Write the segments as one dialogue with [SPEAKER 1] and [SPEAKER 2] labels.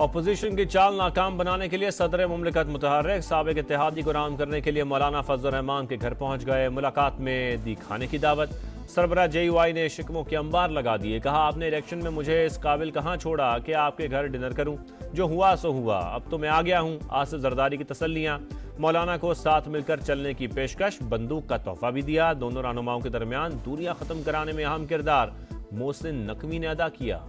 [SPEAKER 1] Opposition की चाल नाकाम बनाने के लिए सदर मुमलिकत मुतहर्रिक साबिक इत्तेहादी को राम करने के लिए मौलाना फजलुर रहमान के घर पहुंच गए। मुलाकात में दी खाने की दावत। सरबराह JUI ने शिकवों के अंबार लगा दिए। कहा, आपने इलेक्शन में मुझे इस काबिल कहां छोड़ा कि आपके घर डिनर करूं। जो हुआ सो हुआ, अब तो मैं आ गया हूं। आसिफ जरदारी की तसल्लियां। मौलाना को साथ मिलकर चलने की पेशकश, बंदूक का तोहफा भी दिया। दोनों रहनुमाओं के दरमियान दूरियां खत्म कराने में अहम किरदार मोहसिन नकवी ने अदा किया।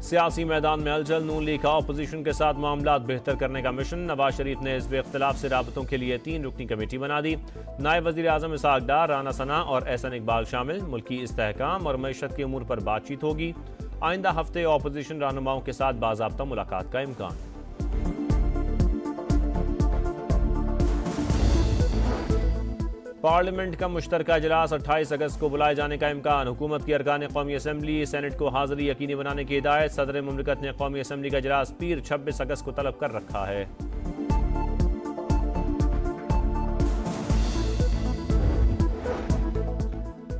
[SPEAKER 1] सियासी मैदान में हलचल। नून लीग का अपोजिशन के साथ मामलात बेहतर करने का मिशन। नवाज शरीफ ने हिज़्ब इख्तिलाफ से राबतों के लिए 3 रुकनी कमेटी बना दी। नायब वज़ीर आज़म इसहाक डार, राना सना और एहसन इकबाल शामिल। मुल्की इस्तेहकाम और मईशत के उमूर पर बातचीत होगी। आइंदा हफ्ते अपोजिशन रहनुमाओं के साथ बाज़ाब्ता मुलाकात का इम्कान। पार्लियामेंट का मुश्तरका इजलास 28 अगस्त को बुलाए जाने का इम्कान। हुकूमत की अरकान कौमी असम्बली सेनेट को हाजिरी यकीनी बनाने की हिदायत। सदर मुमलिकत ने कौमी असम्बली का इजलास पीर 26 अगस्त को तलब कर रखा है।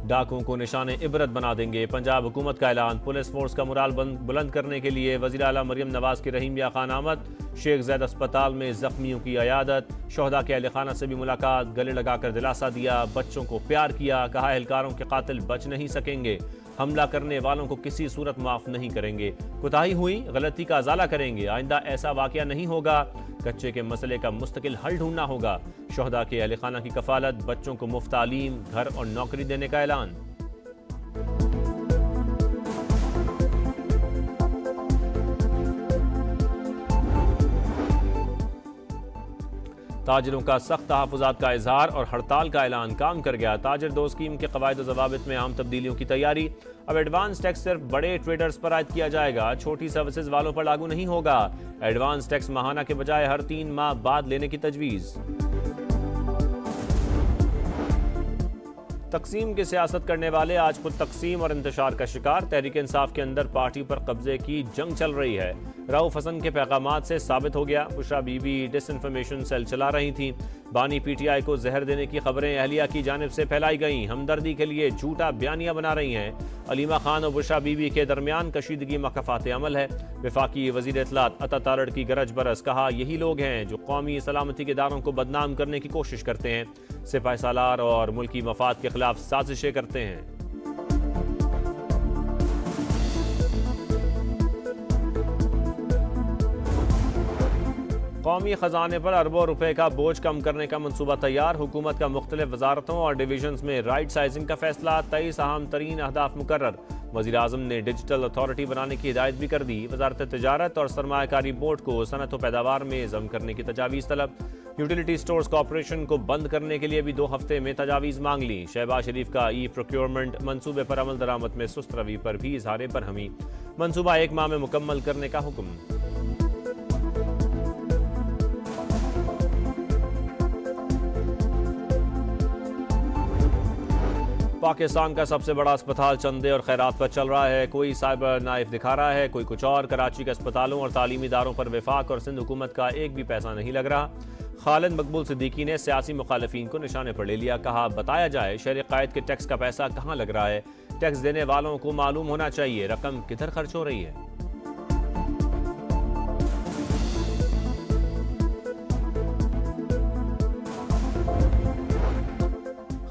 [SPEAKER 1] डाकुओं को निशाने इबरत बना देंगे, पंजाब हुकूमत का ऐलान। पुलिस फोर्स का मुराल बुलंद करने के लिए वज़ीर आला मरियम नवाज की रहीमिया खान आमद। शेख ज़ैद अस्पताल में जख्मियों की अयादत। शोहदा के अहले खाना से भी मुलाकात। गले लगाकर दिलासा दिया, बच्चों को प्यार किया। कहा, एहलकारों के कातिल बच नहीं सकेंगे। हमला करने वालों को किसी सूरत माफ नहीं करेंगे। कोताही हुई, गलती का अजाला करेंगे। आइंदा ऐसा वाकया नहीं होगा। कच्चे के मसले का मुस्तकिल हल ढूंढना होगा। शोहदा के अहले खाना की कफालत। बच्चों को मुफ्त तालीम, घर और नौकरी देने का ऐलान। ताजिरों का सख्त तहफ़्फ़ुज़ात का इजहार और हड़ताल का ऐलान काम कर गया। ताजिर 2 स्कीम के क़वायद व ज़वाबित में अहम तब्दीलियों की तैयारी। अब एडवांस टैक्स सिर्फ बड़े ट्रेडर्स पर आयद किया जाएगा, छोटी सर्विसेज वालों पर लागू नहीं होगा। एडवांस टैक्स माहाना के बजाय हर 3 माह बाद लेने की तजवीज़। तकसीम की सियासत करने वाले आज खुद तकसीम और इंतशार का शिकार। तहरीक इंसाफ के अंदर पार्टी पर कब्जे की जंग चल रही है। रऊफ हसन के पैगामात से साबित हो गया। बुशरा बीबी डिसइंफॉर्मेशन सेल चला रही थी। बानी PTI को जहर देने की खबरें अहलिया की जानिब से फैलाई गईं। हमदर्दी के लिए झूठा बयानिया बना रही हैं। अलीमा खान और बुशरा बीबी के दरमियान कशीदगी मकफात अमल है। वफाकी वज़ीर इत्तलात अता तारड़ की गरज बरस। कहा, यही लोग हैं जो कौमी सलामती के इदारों को बदनाम करने की कोशिश करते हैं, सिपाही सालार और मुल्की मफाद के खिलाफ साजिशें करते हैं। कौमी खजाने पर अरबों रुपए का बोझ कम करने का मंसूबा तैयार। हुकूमत का मुख्तलिफ वजारतों और डिवीजन्स में राइट साइजिंग का फैसला। 23 अहम तरीन अहदाफ मुकर्रर। वज़ीर आज़म ने डिजिटल अथॉरिटी बनाने की हिदायत भी कर दी। वजारत तिजारत और सरमायाकारी बोर्ड को सनत व पैदावार में जम करने की तजावीज़ तलब। यूटिलिटी स्टोर्स कॉर्पोरेशन को बंद करने के लिए भी 2 हफ्ते में तजावीज़ मांग ली। शहबाज शरीफ का प्रोक्योरमेंट मंसूबे पर अमल दरामद में सुस्त रवि पर भी इजहार बरहमी। मंसूबा 1 माह में मुकम्मल करने का हुक्म। पाकिस्तान का सबसे बड़ा अस्पताल चंदे और खैरात पर चल रहा है। कोई साइबर नाइफ दिखा रहा है, कोई कुछ और। कराची के अस्पतालों और तालीमी इदारों पर वफाक और सिंध हुकूमत का एक भी पैसा नहीं लग रहा। खालिद मकबूल सिद्दीकी ने सियासी मुखालिफिन को निशाने पर ले लिया। कहा, बताया जाए शहरी कायद के टैक्स का पैसा कहाँ लग रहा है। टैक्स देने वालों को मालूम होना चाहिए रकम किधर खर्च हो रही है।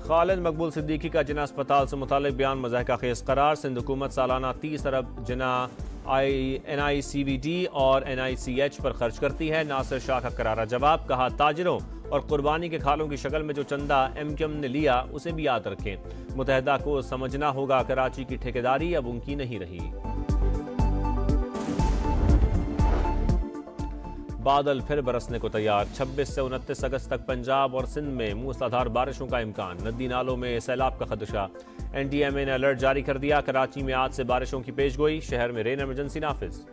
[SPEAKER 1] खालिद मकबूल सिद्दीकी का जिना अस्पताल से मुतालिक बयान मज़ाहिका खेज़ करार। सिंध हुकूमत सालाना 30 अरब जिना NICVD और NICH पर खर्च करती है। नासिर शाह का करारा जवाब। कहा, ताजिरों और कुर्बानी के खालों की शक्ल में जो चंदा MQM ने लिया उसे भी याद रखें। मुतहदा को समझना होगा कराची की ठेकेदारी अब उनकी नहीं रही। बादल फिर बरसने को तैयार। 26 से 29 अगस्त तक पंजाब और सिंध में मूसलाधार बारिशों का इम्कान। नदी नालों में सैलाब का खदशा। NDMA ने अलर्ट जारी कर दिया। कराची में आज से बारिशों की पेशगोई। शहर में रेन इमरजेंसी नाफिज।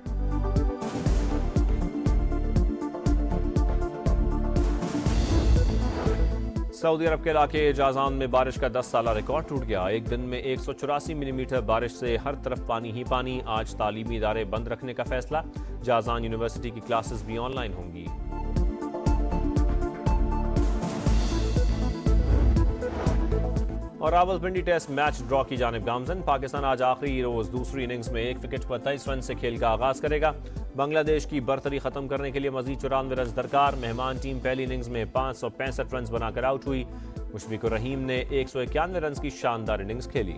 [SPEAKER 1] सऊदी अरब के इलाके जाजान में बारिश का 10 साला रिकॉर्ड टूट गया। एक दिन में 184 मिलीमीटर बारिश से हर तरफ पानी ही पानी। आज तालीमी इदारे बंद रखने का फैसला। जाजान यूनिवर्सिटी की क्लासेस भी ऑनलाइन होंगी। और रावलपिंडी टेस्ट मैच ड्रॉ की जानिब गामजन। पाकिस्तान आज आखिरी रोज दूसरी इनिंग्स में 1 विकेट पर 23 रन से खेल का आगाज करेगा। बांग्लादेश की बरतरी खत्म करने के लिए मजीद 94 रन दरकार। मेहमान टीम पहली इनिंग्स में 565 रन बनाकर आउट हुई। मुशफिकुर रहीम ने 191 रन की शानदार इनिंग्स खेली।